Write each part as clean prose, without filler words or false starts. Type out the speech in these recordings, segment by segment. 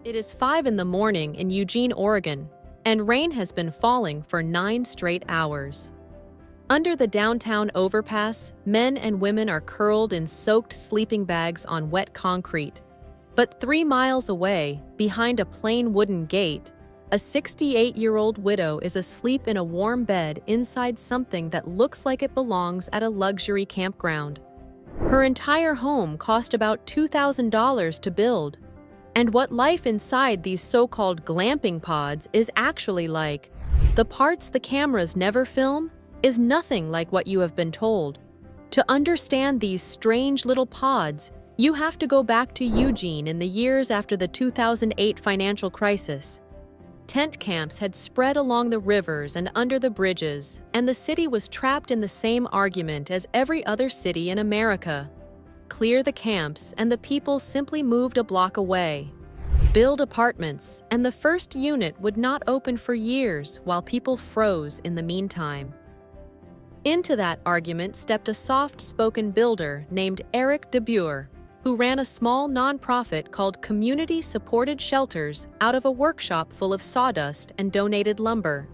It is 5 in the morning in Eugene, Oregon, and rain has been falling for 9 straight hours. Under the downtown overpass, men and women are curled in soaked sleeping bags on wet concrete. But 3 miles away, behind a plain wooden gate, a 68-year-old widow is asleep in a warm bed inside something that looks like it belongs at a luxury campground. Her entire home cost about $2,000 to build. And what life inside these so-called glamping pods is actually like, the parts the cameras never film, is nothing like what you have been told. To understand these strange little pods, you have to go back to Eugene in the years after the 2008 financial crisis. Tent camps had spread along the rivers and under the bridges, and the city was trapped in the same argument as every other city in America. Clear the camps, and the people simply moved a block away. Build apartments, and the first unit would not open for years while people froze in the meantime. Into that argument stepped a soft-spoken builder named Eric DeBure, who ran a small nonprofit called Community Supported Shelters out of a workshop full of sawdust and donated lumber.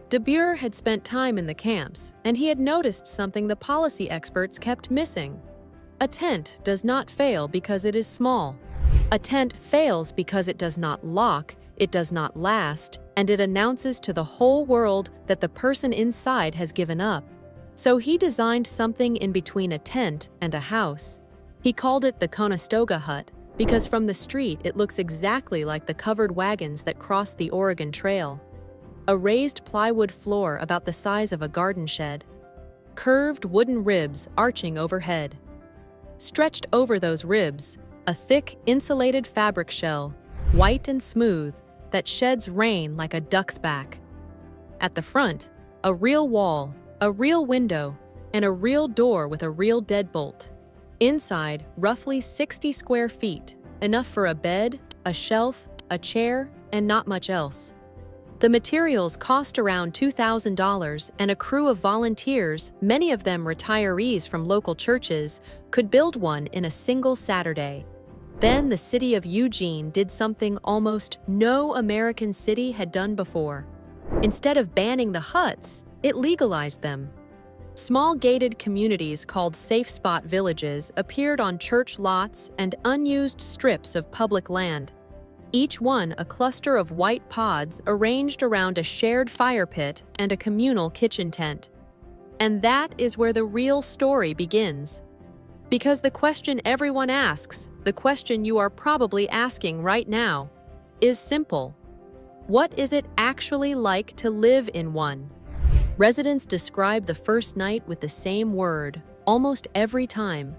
DeBure had spent time in the camps, and he had noticed something the policy experts kept missing. A tent does not fail because it is small. A tent fails because it does not lock, it does not last, and it announces to the whole world that the person inside has given up. So he designed something in between a tent and a house. He called it the Conestoga Hut because from the street it looks exactly like the covered wagons that cross the Oregon Trail. A raised plywood floor about the size of a garden shed. Curved wooden ribs arching overhead. Stretched over those ribs, a thick, insulated fabric shell, white and smooth, that sheds rain like a duck's back. At the front, a real wall, a real window, and a real door with a real deadbolt. Inside, roughly 60 square feet, enough for a bed, a shelf, a chair, and not much else. The materials cost around $2,000, and a crew of volunteers, many of them retirees from local churches, could build one in a single Saturday. Then the city of Eugene did something almost no American city had done before. Instead of banning the huts, it legalized them. Small gated communities called safe spot villages appeared on church lots and unused strips of public land. Each one a cluster of white pods arranged around a shared fire pit and a communal kitchen tent. And that is where the real story begins. Because the question everyone asks, the question you are probably asking right now, is simple. What is it actually like to live in one? Residents describe the first night with the same word, almost every time: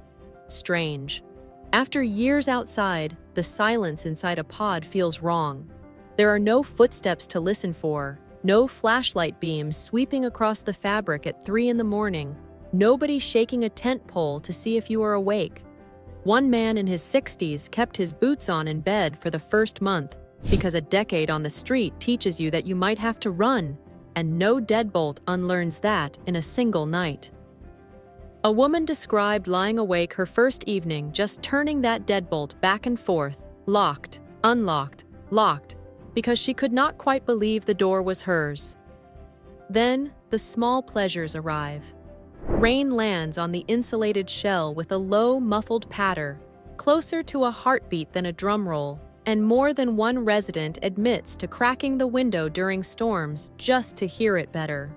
strange. After years outside, the silence inside a pod feels wrong. There are no footsteps to listen for, no flashlight beams sweeping across the fabric at 3 in the morning, nobody shaking a tent pole to see if you are awake. One man in his 60s kept his boots on in bed for the first month because a decade on the street teaches you that you might have to run, and no deadbolt unlearns that in a single night. A woman described lying awake her first evening just turning that deadbolt back and forth, locked, unlocked, locked, because she could not quite believe the door was hers. Then, the small pleasures arrive. Rain lands on the insulated shell with a low, muffled patter, closer to a heartbeat than a drum roll, and more than one resident admits to cracking the window during storms just to hear it better.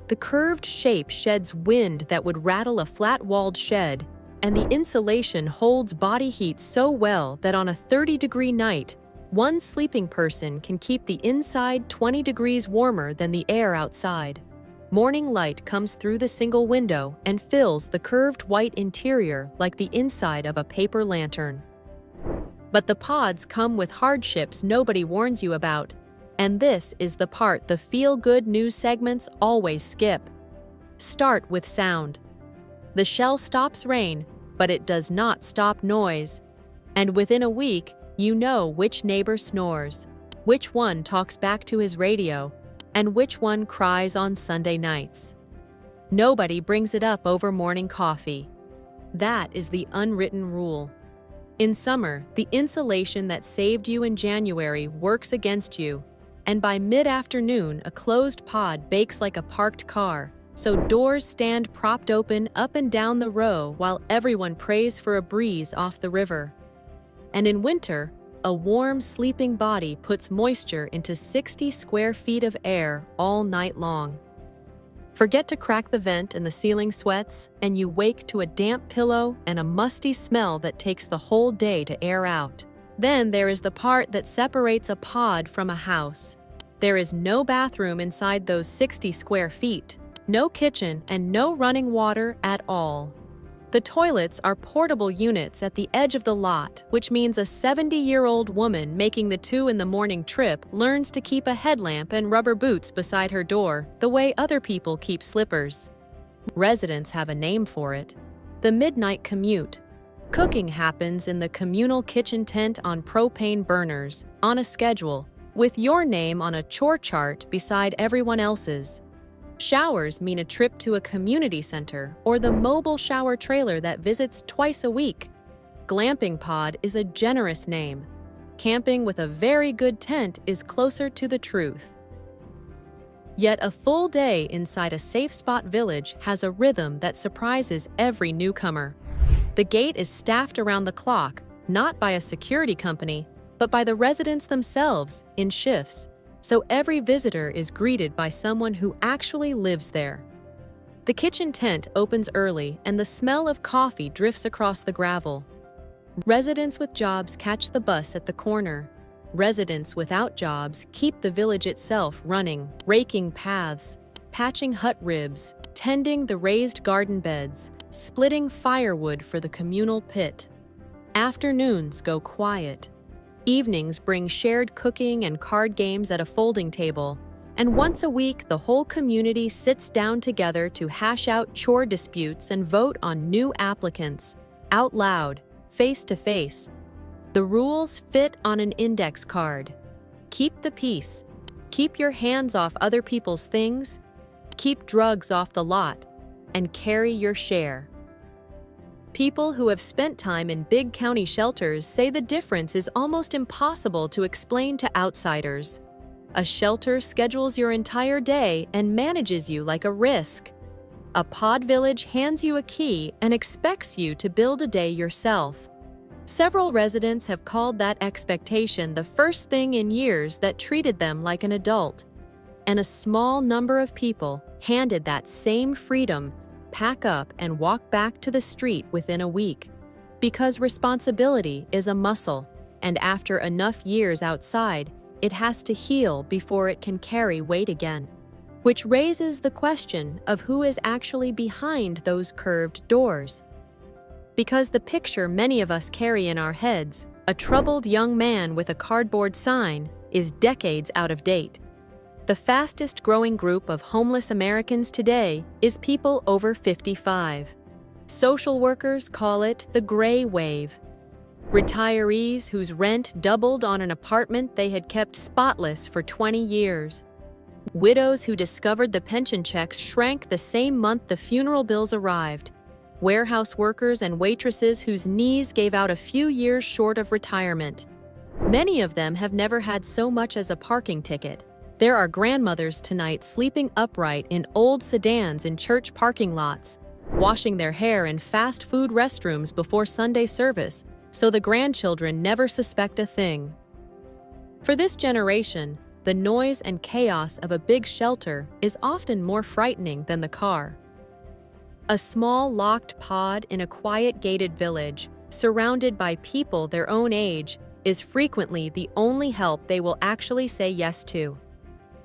The curved shape sheds wind that would rattle a flat-walled shed, and the insulation holds body heat so well that on a 30-degree night, one sleeping person can keep the inside 20 degrees warmer than the air outside. Morning light comes through the single window and fills the curved white interior like the inside of a paper lantern. But the pods come with hardships nobody warns you about. And this is the part the feel-good news segments always skip. Start with sound. The shell stops rain, but it does not stop noise. And within a week, you know which neighbor snores, which one talks back to his radio, and which one cries on Sunday nights. Nobody brings it up over morning coffee. That is the unwritten rule. In summer, the insulation that saved you in January works against you, and by mid-afternoon, a closed pod bakes like a parked car, so doors stand propped open up and down the row while everyone prays for a breeze off the river. And in winter, a warm, sleeping body puts moisture into 60 square feet of air all night long. Forget to crack the vent and the ceiling sweats, and you wake to a damp pillow and a musty smell that takes the whole day to air out. Then there is the part that separates a pod from a house. There is no bathroom inside those 60 square feet, no kitchen, and no running water at all. The toilets are portable units at the edge of the lot, which means a 70-year-old woman making the 2 in the morning trip learns to keep a headlamp and rubber boots beside her door, the way other people keep slippers. Residents have a name for it: the midnight commute. Cooking happens in the communal kitchen tent on propane burners, on a schedule, with your name on a chore chart beside everyone else's. Showers mean a trip to a community center or the mobile shower trailer that visits twice a week. Glamping pod is a generous name. Camping with a very good tent is closer to the truth. Yet a full day inside a safe spot village has a rhythm that surprises every newcomer. The gate is staffed around the clock, not by a security company, but by the residents themselves in shifts. So every visitor is greeted by someone who actually lives there. The kitchen tent opens early and the smell of coffee drifts across the gravel. Residents with jobs catch the bus at the corner. Residents without jobs keep the village itself running, raking paths, patching hut ribs, tending the raised garden beds, splitting firewood for the communal pit. Afternoons go quiet. Evenings bring shared cooking and card games at a folding table, and once a week the whole community sits down together to hash out chore disputes and vote on new applicants, out loud, face to face. The rules fit on an index card. Keep the peace. Keep your hands off other people's things. Keep drugs off the lot. And carry your share. People who have spent time in big county shelters say the difference is almost impossible to explain to outsiders. A shelter schedules your entire day and manages you like a risk. A pod village hands you a key and expects you to build a day yourself. Several residents have called that expectation the first thing in years that treated them like an adult. And a small number of people handed that same freedom, pack up and walk back to the street within a week. Because responsibility is a muscle, and after enough years outside, it has to heal before it can carry weight again. Which raises the question of who is actually behind those curved doors. Because the picture many of us carry in our heads, a troubled young man with a cardboard sign, is decades out of date. The fastest growing group of homeless Americans today is people over 55. Social workers call it the gray wave. Retirees whose rent doubled on an apartment they had kept spotless for 20 years. Widows who discovered the pension checks shrank the same month the funeral bills arrived. Warehouse workers and waitresses whose knees gave out a few years short of retirement. Many of them have never had so much as a parking ticket. There are grandmothers tonight sleeping upright in old sedans in church parking lots, washing their hair in fast food restrooms before Sunday service, so the grandchildren never suspect a thing. For this generation, the noise and chaos of a big shelter is often more frightening than the car. A small locked pod in a quiet gated village, surrounded by people their own age, is frequently the only help they will actually say yes to.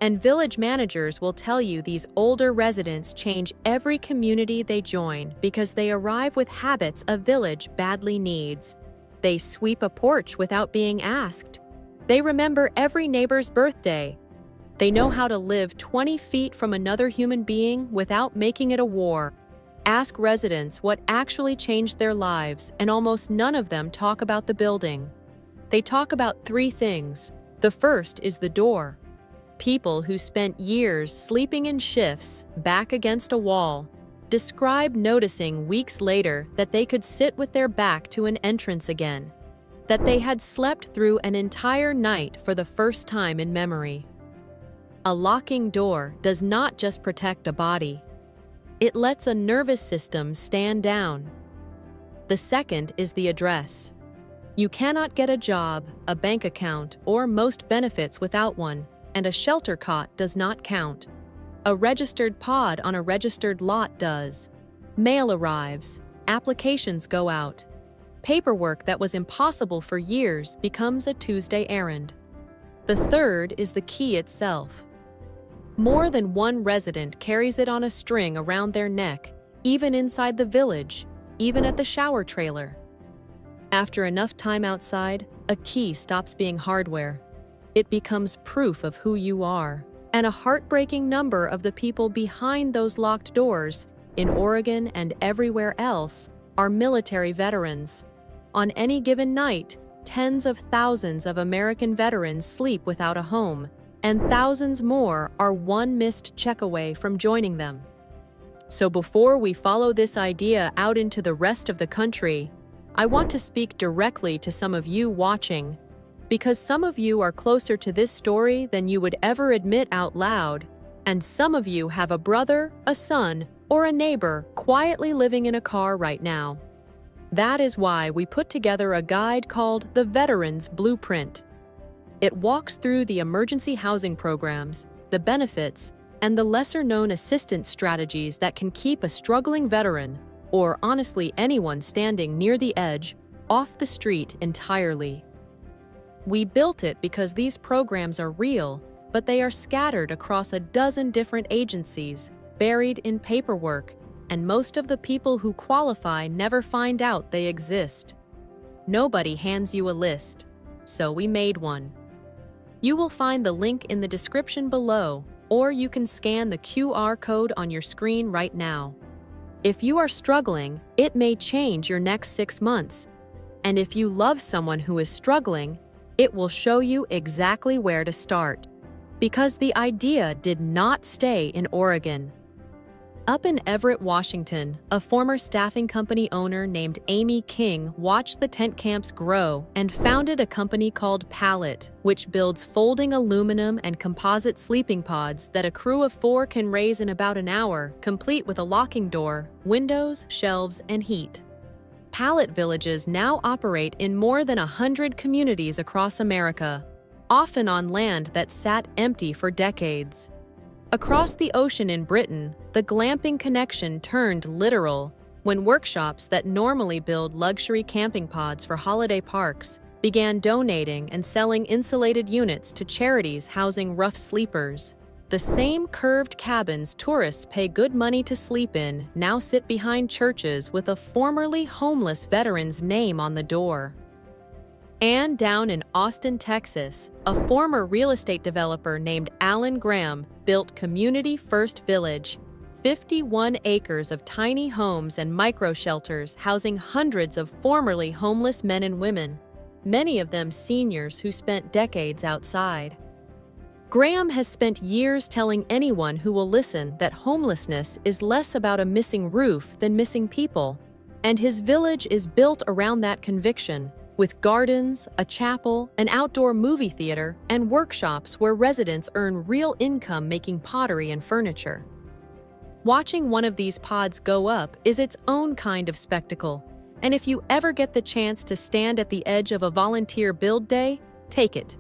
And village managers will tell you these older residents change every community they join because they arrive with habits a village badly needs. They sweep a porch without being asked. They remember every neighbor's birthday. They know how to live 20 feet from another human being without making it a war. Ask residents what actually changed their lives, and almost none of them talk about the building. They talk about 3 things. The first is the door. People who spent years sleeping in shifts, back against a wall, describe noticing weeks later that they could sit with their back to an entrance again, that they had slept through an entire night for the first time in memory. A locking door does not just protect a body. It lets a nervous system stand down. The second is the address. You cannot get a job, a bank account, or most benefits without one, and a shelter cot does not count. A registered pod on a registered lot does. Mail arrives, applications go out. Paperwork that was impossible for years becomes a Tuesday errand. The third is the key itself. More than one resident carries it on a string around their neck, even inside the village, even at the shower trailer. After enough time outside, a key stops being hardware. It becomes proof of who you are, and a heartbreaking number of the people behind those locked doors, in Oregon and everywhere else, are military veterans. On any given night, tens of thousands of American veterans sleep without a home, and thousands more are one missed check away from joining them. So before we follow this idea out into the rest of the country, I want to speak directly to some of you watching, because some of you are closer to this story than you would ever admit out loud, and some of you have a brother, a son, or a neighbor quietly living in a car right now. That is why we put together a guide called The Veteran's Blueprint. It walks through the emergency housing programs, the benefits, and the lesser-known assistance strategies that can keep a struggling veteran, or honestly anyone standing near the edge, off the street entirely. We built it because these programs are real, but they are scattered across a dozen different agencies, buried in paperwork, and most of the people who qualify never find out they exist. Nobody hands you a list, so we made one. You will find the link in the description below, or you can scan the QR code on your screen right now. If you are struggling, it may change your next 6 months. And if you love someone who is struggling, it will show you exactly where to start. Because the idea did not stay in Oregon. Up in Everett, Washington, a former staffing company owner named Amy King watched the tent camps grow and founded a company called Pallet, which builds folding aluminum and composite sleeping pods that a crew of 4 can raise in about an hour, complete with a locking door, windows, shelves, and heat. Pallet villages now operate in more than 100 communities across America, often on land that sat empty for decades. Across the ocean in Britain, the glamping connection turned literal when workshops that normally build luxury camping pods for holiday parks began donating and selling insulated units to charities housing rough sleepers. The same curved cabins tourists pay good money to sleep in now sit behind churches with a formerly homeless veteran's name on the door. And down in Austin, Texas, a former real estate developer named Alan Graham built Community First Village, 51 acres of tiny homes and micro-shelters housing hundreds of formerly homeless men and women, many of them seniors who spent decades outside. Graham has spent years telling anyone who will listen that homelessness is less about a missing roof than missing people, and his village is built around that conviction, with gardens, a chapel, an outdoor movie theater, and workshops where residents earn real income making pottery and furniture. Watching one of these pods go up is its own kind of spectacle, and if you ever get the chance to stand at the edge of a volunteer build day, take it.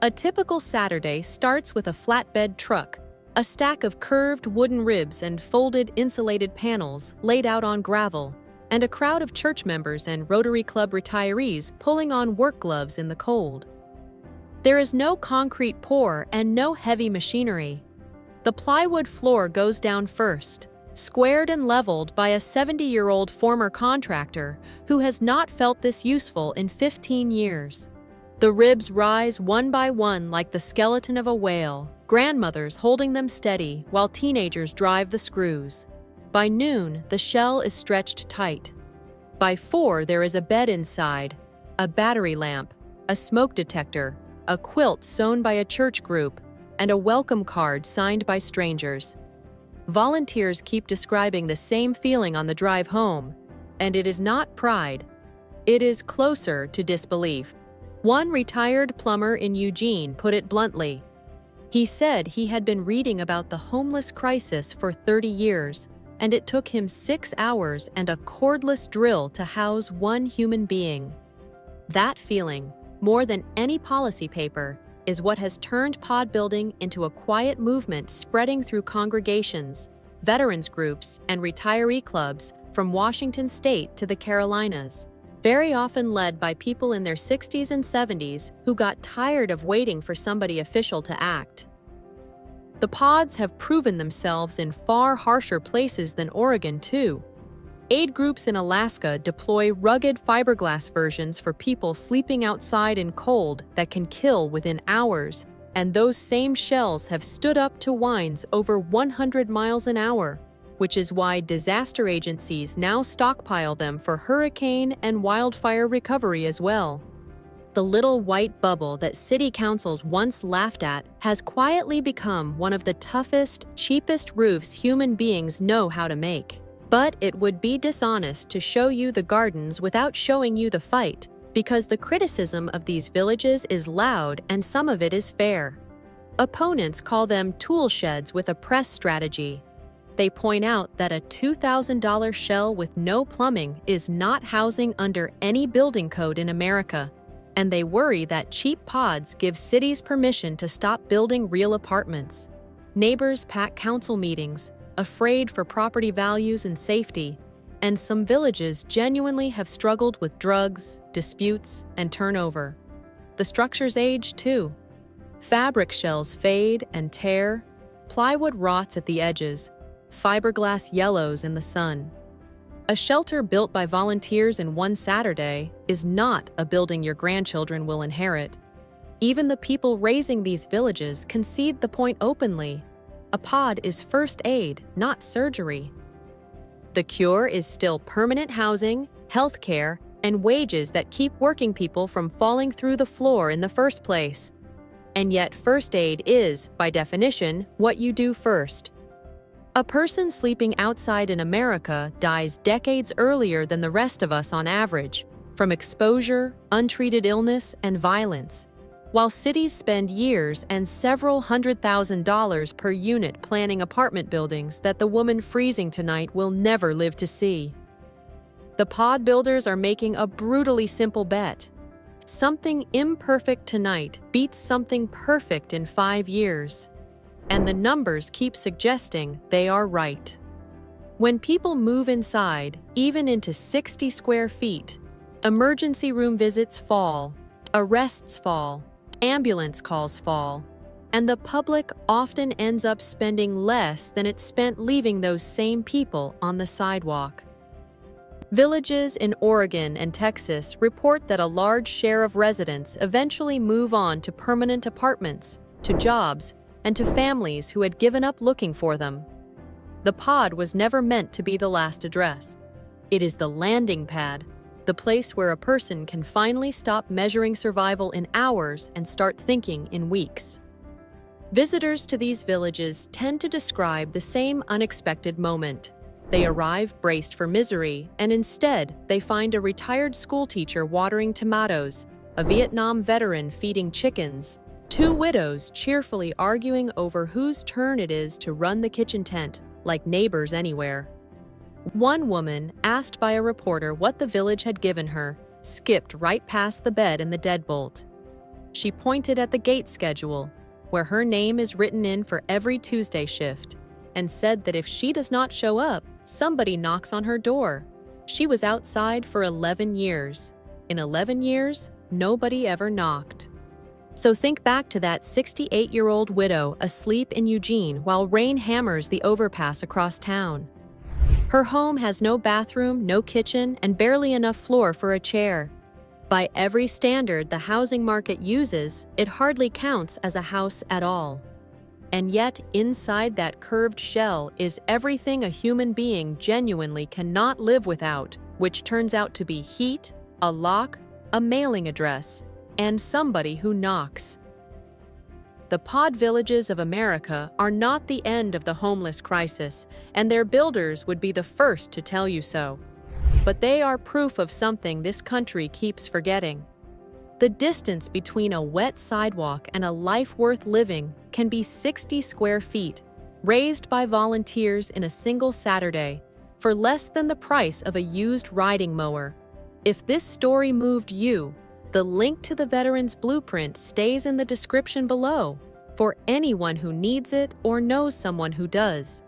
A typical Saturday starts with a flatbed truck, a stack of curved wooden ribs and folded insulated panels laid out on gravel, and a crowd of church members and Rotary Club retirees pulling on work gloves in the cold. There is no concrete pour and no heavy machinery. The plywood floor goes down first, squared and leveled by a 70-year-old former contractor who has not felt this useful in 15 years. The ribs rise one by one like the skeleton of a whale, grandmothers holding them steady while teenagers drive the screws. By noon, the shell is stretched tight. By 4, there is a bed inside, a battery lamp, a smoke detector, a quilt sewn by a church group, and a welcome card signed by strangers. Volunteers keep describing the same feeling on the drive home, and it is not pride. It is closer to disbelief. One retired plumber in Eugene put it bluntly. He said he had been reading about the homeless crisis for 30 years, and it took him 6 hours and a cordless drill to house one human being. That feeling, more than any policy paper, is what has turned pod building into a quiet movement spreading through congregations, veterans groups, and retiree clubs from Washington state to the Carolinas, very often led by people in their 60s and 70s who got tired of waiting for somebody official to act. The pods have proven themselves in far harsher places than Oregon, too. Aid groups in Alaska deploy rugged fiberglass versions for people sleeping outside in cold that can kill within hours, and those same shells have stood up to winds over 100 miles an hour, which is why disaster agencies now stockpile them for hurricane and wildfire recovery as well. The little white bubble that city councils once laughed at has quietly become one of the toughest, cheapest roofs human beings know how to make. But it would be dishonest to show you the gardens without showing you the fight, because the criticism of these villages is loud and some of it is fair. Opponents call them tool sheds with a press strategy. They point out that a $2,000 shell with no plumbing is not housing under any building code in America, and they worry that cheap pods give cities permission to stop building real apartments. Neighbors pack council meetings, afraid for property values and safety, and some villages genuinely have struggled with drugs, disputes, and turnover. The structures age, too. Fabric shells fade and tear, plywood rots at the edges, fiberglass yellows in the sun. A shelter built by volunteers in one Saturday is not a building your grandchildren will inherit. Even the people raising these villages concede the point openly. A pod is first aid, not surgery. The cure is still permanent housing, health care, and wages that keep working people from falling through the floor in the first place. And yet first aid is, by definition, what you do first. A person sleeping outside in America dies decades earlier than the rest of us on average, from exposure, untreated illness, and violence, while cities spend years and several $100,000 per unit planning apartment buildings that the woman freezing tonight will never live to see. The pod builders are making a brutally simple bet. Something imperfect tonight beats something perfect in 5 years. And the numbers keep suggesting they are right. When people move inside, even into 60 square feet, emergency room visits fall, arrests fall, ambulance calls fall, and the public often ends up spending less than it spent leaving those same people on the sidewalk. Villages in Oregon and Texas report that a large share of residents eventually move on to permanent apartments, to jobs, and to families who had given up looking for them. The pod was never meant to be the last address. It is the landing pad, the place where a person can finally stop measuring survival in hours and start thinking in weeks. Visitors to these villages tend to describe the same unexpected moment. They arrive braced for misery, and instead they find a retired schoolteacher watering tomatoes, a Vietnam veteran feeding chickens, 2 widows cheerfully arguing over whose turn it is to run the kitchen tent, like neighbors anywhere. One woman, asked by a reporter what the village had given her, skipped right past the bed and the deadbolt. She pointed at the gate schedule, where her name is written in for every Tuesday shift, and said that if she does not show up, somebody knocks on her door. She was outside for 11 years. In 11 years, nobody ever knocked. So think back to that 68-year-old widow asleep in Eugene while rain hammers the overpass across town. Her home has no bathroom, no kitchen, and barely enough floor for a chair. By every standard the housing market uses, it hardly counts as a house at all. And yet, inside that curved shell is everything a human being genuinely cannot live without, which turns out to be heat, a lock, a mailing address, and somebody who knocks. The pod villages of America are not the end of the homeless crisis, and their builders would be the first to tell you so. but they are proof of something this country keeps forgetting. The distance between a wet sidewalk and a life worth living can be 60 square feet, raised by volunteers in a single Saturday, for less than the price of a used riding mower. If this story moved you, the link to the veteran's blueprint stays in the description below for anyone who needs it or knows someone who does.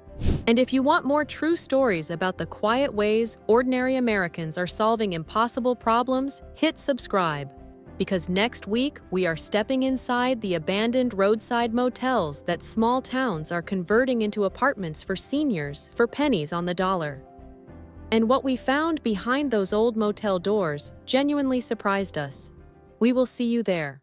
And if you want more true stories about the quiet ways ordinary Americans are solving impossible problems, hit subscribe. Because next week, we are stepping inside the abandoned roadside motels that small towns are converting into apartments for seniors for pennies on the dollar. And what we found behind those old motel doors genuinely surprised us. We will see you there.